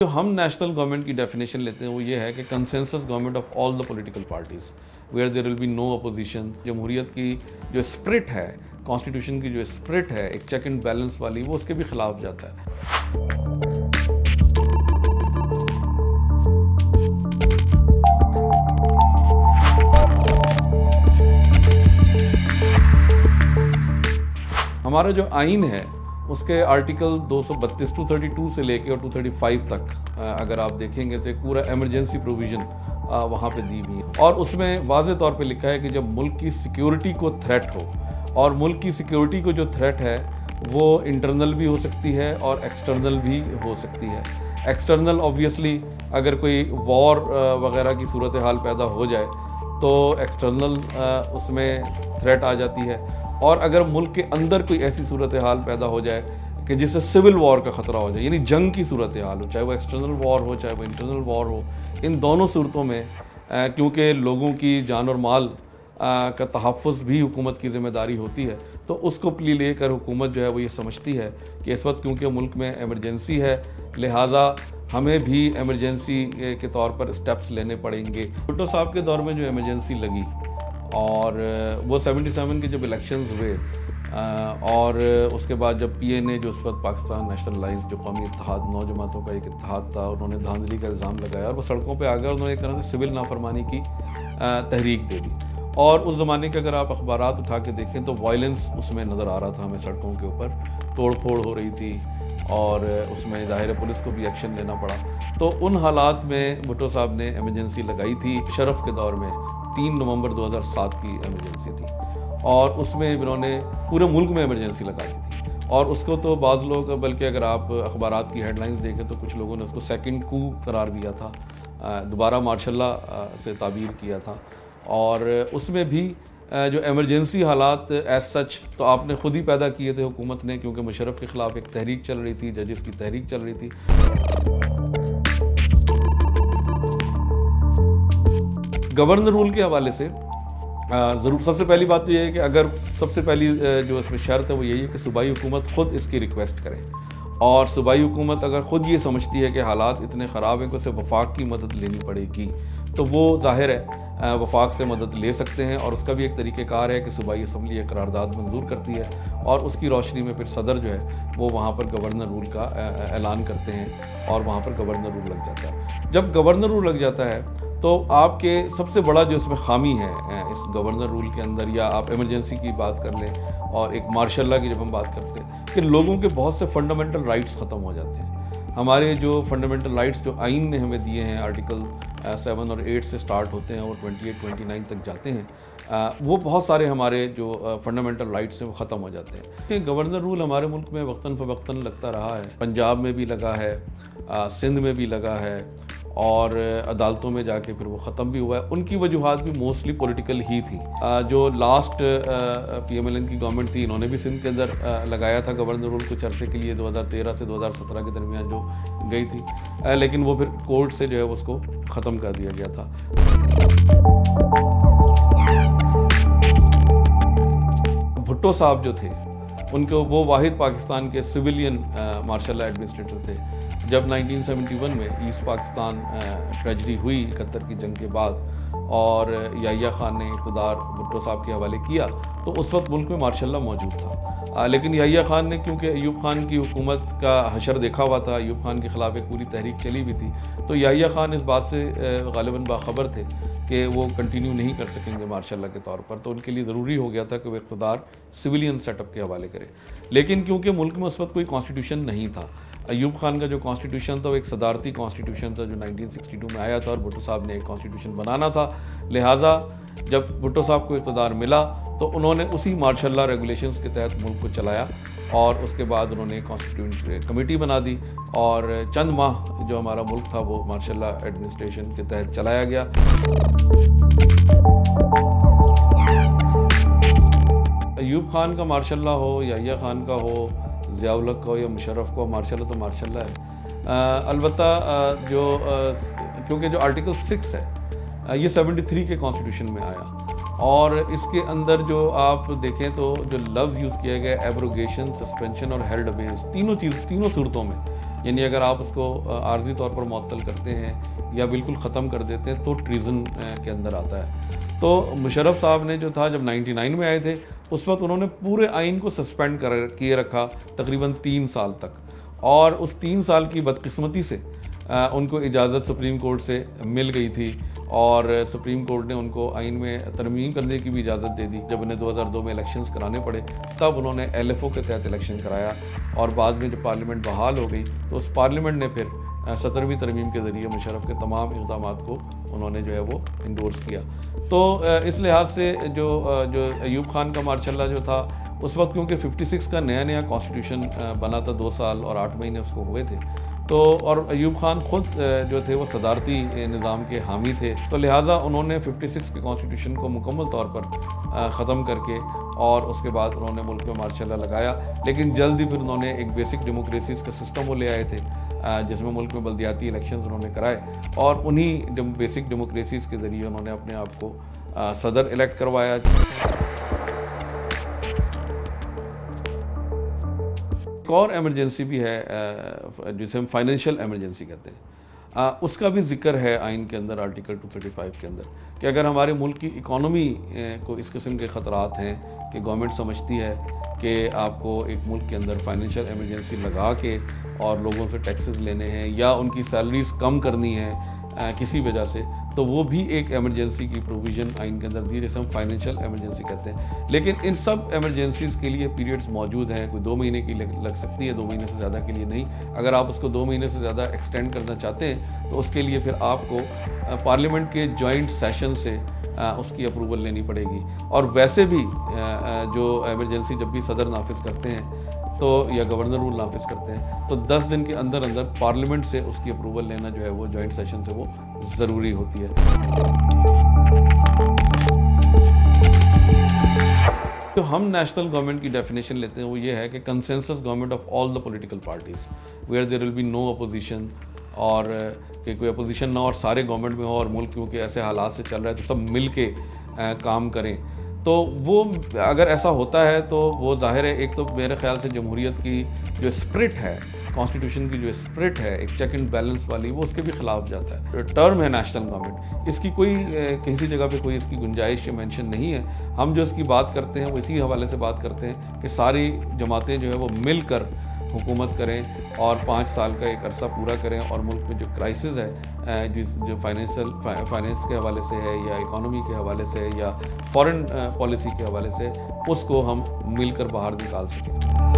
जो हम national government की डेफिनेशन लेते हैं वो ये है कि consensus government of all the political parties where there will be no opposition. जमहूरियत की जो स्पिरिट है, कॉन्स्टिट्यूशन की जो स्पिरिट है एक चेक एंड बैलेंस वाली, वो उसके भी खिलाफ जाता है। हमारा जो आइन है उसके आर्टिकल 232 232 से लेके और 235 तक अगर आप देखेंगे तो एक पूरा इमरजेंसी प्रोविज़न वहाँ पे दी हुई है और उसमें वाज़े तौर पे लिखा है कि जब मुल्क की सिक्योरिटी को थ्रेट हो, और मुल्क की सिक्योरिटी को जो थ्रेट है वो इंटरनल भी हो सकती है और एक्सटर्नल भी हो सकती है। एक्सटर्नल ऑब्वियसली अगर कोई वॉर वगैरह की सूरत हाल पैदा हो जाए तो एक्सटर्नल उसमें थ्रेट आ जाती है, और अगर मुल्क के अंदर कोई ऐसी सूरत हाल पैदा हो जाए कि जिससे सिविल वॉर का ख़तरा हो जाए, यानी जंग की सूरत हाल हो, चाहे वो एक्सटर्नल वॉर हो चाहे वो इंटरनल वॉर हो, इन दोनों सूरतों में क्योंकि लोगों की जान और माल का तहफ़्फ़ुज़ भी हुकूमत की ज़िम्मेदारी होती है, तो उसको प्ली लेकर हुकूमत जो है वो ये समझती है कि इस वक्त क्योंकि मुल्क में एमरजेंसी है, लिहाजा हमें भी एमरजेंसी के तौर पर स्टेप्स लेने पड़ेंगे। भुट्टो साहब के दौर में जो एमरजेंसी लगी और वो 77 के जब इलेक्शंस हुए और उसके बाद जब PNA जो उस वक्त पाकिस्तान नेशनलाइज जो कौमी इत्तेहाद, 9 जमातों का एक इत्तेहाद था, उन्होंने धांधली का इल्ज़ाम लगाया और वो सड़कों पे आ गए और उन्होंने एक तरह से सिविल नाफरमानी की तहरीक दे दी। और उस ज़माने के अगर आप अखबारात उठा के देखें तो वायलेंस उसमें नज़र आ रहा था हमें, सड़कों के ऊपर तोड़ फोड़ हो रही थी और उसमें ज़ाहिर पुलिस को भी एक्शन लेना पड़ा। तो उन हालात में भुट्टो साहब ने एमरजेंसी लगाई थी। शरफ के दौर में 3 नवंबर 2007 की एमरजेंसी थी और उसमें इन्होंने पूरे मुल्क में एमरजेंसी लगा दी थी, और उसको तो बाज़ लोग, बल्कि अगर आप अखबारात की हेडलाइंस देखें तो कुछ लोगों ने उसको सेकंड कू करार दिया था, दोबारा मार्शल लॉ से ताबीर किया था। और उसमें भी जो एमरजेंसी हालात एज सच तो आपने ख़ुद ही पैदा किए थे हुकूमत ने, क्योंकि मुशर्रफ के ख़िलाफ़ एक तहरीक चल रही थी, जजेस की तहरीक चल रही थी। गवर्नर रूल के हवाले से ज़रूर सबसे पहली बात तो ये है कि अगर सबसे पहली जो इसमें शर्त है वो यही है कि सूबाई हुकूमत ख़ुद इसकी रिक्वेस्ट करे, और सूबाई हुकूमत अगर ख़ुद ये समझती है कि हालात इतने ख़राब हैं कि उसे वफाक की मदद लेनी पड़ेगी, तो वो ज़ाहिर है वफाक से मदद ले सकते हैं। और उसका भी एक तरीक़ेकार है कि सूबाई असम्बली एक करारदाद मंजूर करती है और उसकी रोशनी में फिर सदर जो है वो वहाँ पर गवर्नर रूल का ऐलान करते हैं और वहाँ पर गवर्नर रूल लग जाता है। जब गवर्नर रूल लग जाता है तो आपके सबसे बड़ा जो इसमें खामी है इस गवर्नर रूल के अंदर, या आप इमरजेंसी की बात कर लें और एक मार्शल लॉ की जब हम बात करते हैं, कि लोगों के बहुत से फंडामेंटल राइट्स ख़त्म हो जाते हैं। हमारे जो फंडामेंटल राइट्स जो आइन ने हमें दिए हैं, आर्टिकल 7 और 8 से स्टार्ट होते हैं और 28-29 तक जाते हैं, वो बहुत सारे हमारे जो फंडामेंटल राइट्स हैं वो ख़त्म हो जाते हैं। कि गवर्नर रूल हमारे मुल्क में वक्तन फ़वक्तन लगता रहा है, पंजाब में भी लगा है, सिंध में भी लगा है, और अदालतों में जाके फिर वो ख़त्म भी हुआ है। उनकी वजूहात भी मोस्टली पॉलिटिकल ही थी। जो लास्ट PMLN की गवर्नमेंट थी, इन्होंने भी सिंध के अंदर लगाया था गवर्नर रूल कुछ अरसे के लिए, 2013 से 2017 के दरमियान जो गई थी, लेकिन वो फिर कोर्ट से जो है उसको ख़त्म कर दिया गया था। भुट्टो साहब जो थे उनको वो वाहिद पाकिस्तान के सिविलियन मार्शल लॉ एडमिनिस्ट्रेटर थे। जब 1971 में ईस्ट पाकिस्तान ट्रेजडी हुई 71 की जंग के बाद, और याहिया खान ने इक़्तिदार भुट्टो साहब के हवाले किया, तो उस वक्त मुल्क में मार्शल लॉ मौजूद था। लेकिन याहिया खान ने, क्योंकि अयूब खान की हुकूमत का हशर देखा हुआ था, अयूब खान के ख़िलाफ़ एक पूरी तहरीक चली हुई थी, तो याहिया खान इस बात से ग़ालिबन बाखबर थे कि वो कंटिन्यू नहीं कर सकेंगे मार्शल लॉ के तौर पर, तो उनके लिए ज़रूरी हो गया था कि वो इक़्तिदार सिविलियन सेटअप के हवाले करें। लेकिन क्योंकि मुल्क में उस वक्त कोई कॉन्स्टिट्यूशन नहीं था, अयूब खान का जो कॉन्स्टिट्यूशन था वो एक सदारती कॉन्स्टिट्यूशन था जो 1962 में आया था, और भुट्टो साहब ने एक कॉन्स्टिट्यूशन बनाना था। लिहाजा जब भुट्टो साहब को इक़्तिदार मिला तो उन्होंने उसी मार्शल लॉ रेगुलेशंस के तहत मुल्क को चलाया, और उसके बाद उन्होंने कॉन्स्टिट्यूंट कमेटी बना दी, और चंद माह जो हमारा मुल्क था वो मार्शल लॉ एडमिनिस्ट्रेशन के तहत चलाया गया। अयूब खान का मार्शल लॉ हो, याहिया खान का हो, ज़िया-उल हक़ का हो या मुशर्रफ का, मार्शल लॉ तो मार्शल लॉ है। अलबत्ता क्योंकि जो आर्टिकल 6 है ये 73 के कॉन्स्टिट्यूशन में आया, और इसके अंदर जो आप देखें तो जो लफ्ज़ यूज़ किया गया एब्रोगेशन, सस्पेंशन और हेल्ड अबेंस, तीनों सूरतों में यानी अगर आप उसको आर्जी तौर पर मुअत्तल करते हैं या बिल्कुल ख़त्म कर देते हैं तो ट्रीज़न के अंदर आता है। तो मुशर्रफ साहब ने जो था जब 99 में आए थे उस वक्त उन्होंने पूरे आइन को सस्पेंड कर किए रखा तकरीबन 3 साल तक, और उस 3 साल की बदकिस्मती से उनको इजाज़त सुप्रीम कोर्ट से मिल गई थी और सुप्रीम कोर्ट ने उनको आइन में तरमीम करने की भी इजाज़त दे दी। जब उन्हें 2002 में इलेक्शंस कराने पड़े तब उन्होंने LFO के तहत इलेक्शन कराया, और बाद में जब पार्लियामेंट बहाल हो गई तो उस पार्लियामेंट ने फिर 17वीं तरमीम के ज़रिए मुशर्रफ के तमाम इक़दामात को उन्होंने जो है वो इंडोर्स किया। तो इस लिहाज से जो अयूब खान का मार्शल्ला जो था उस वक्त, क्योंकि 56 का नया कॉन्स्टिट्यूशन बना था, 2 साल और 8 महीने उसको हुए थे, तो और अयूब खान ख़ुद जो थे वो सदारती निज़ाम के हामी थे, तो लिहाजा उन्होंने 56 के कॉन्स्टिट्यूशन को मुकम्मल तौर पर ख़त्म करके और उसके बाद उन्होंने मुल्क में मार्शल्ला लगाया। लेकिन जल्द ही फिर उन्होंने एक बेसिक डेमोक्रेसीज़ का सिस्टम वो ले आए थे जिसमें मुल्क में बल्दियाती इलेक्शंस उन्होंने कराए, और उन्हीं बेसिक डेमोक्रेसीज़ के ज़रिए उन्होंने अपने आप को सदर इलेक्ट करवाया। एक और एमरजेंसी भी है जिसे हम फाइनेंशियल एमरजेंसी कहते हैं, उसका भी जिक्र है आइन के अंदर आर्टिकल 235 के अंदर, कि अगर हमारे मुल्क की इकॉनमी को इस किस्म के ख़तरात हैं कि गवर्नमेंट समझती है कि आपको एक मुल्क के अंदर फाइनेंशियल एमरजेंसी लगा के और लोगों से टैक्सेस लेने हैं या उनकी सैलरीज कम करनी है किसी वजह से, तो वो भी एक एमरजेंसी की प्रोविज़न आइन के अंदर दी, जिसे हम फाइनेंशियल एमरजेंसी कहते हैं। लेकिन इन सब एमरजेंसीज़ के लिए पीरियड्स मौजूद हैं, कोई 2 महीने की लग सकती है, 2 महीने से ज़्यादा के लिए नहीं। अगर आप उसको 2 महीने से ज़्यादा एक्सटेंड करना चाहते हैं तो उसके लिए फिर आपको पार्लियामेंट के जॉइंट सेशन से उसकी अप्रूवल लेनी पड़ेगी। और वैसे भी जो एमरजेंसी जब भी सदर नाफिज करते हैं तो या गवर्नर रूल नाफिज करते हैं तो 10 दिन के अंदर अंदर पार्लियामेंट से उसकी अप्रूवल लेना जो है वो जॉइंट सेशन से वो ज़रूरी होती है। तो हम नेशनल गवर्नमेंट की डेफिनेशन लेते हैं वो ये है कि consensus government of all the political parties where there will be no opposition, और कि कोई अपोजिशन ना और सारे गवर्नमेंट में हो और मुल्क क्योंकि ऐसे हालात से चल रहा है तो सब मिल के काम करें। तो वो अगर ऐसा होता है तो वो जाहिर है, एक तो मेरे ख्याल से जमहूरियत की जो स्पिरिट है, कॉन्स्टिट्यूशन की जो स्पिरिट है एक चेक एंड बैलेंस वाली, वो उसके भी खिलाफ जाता है। टर्म है नेशनल गवर्नमेंट, इसकी कोई किसी जगह पे कोई इसकी गुंजाइश या मेंशन नहीं है। हम जो इसकी बात करते हैं वो इसी हवाले से बात करते हैं कि सारी जमातें जो है वो मिलकर हुकूमत करें और 5 साल का एक अरसा पूरा करें, और मुल्क में जो क्राइसिस है जो फाइनेंस के हवाले से है या इकॉनमी के हवाले से है या फॉरेन पॉलिसी के हवाले से, उसको हम मिलकर बाहर निकाल सकें।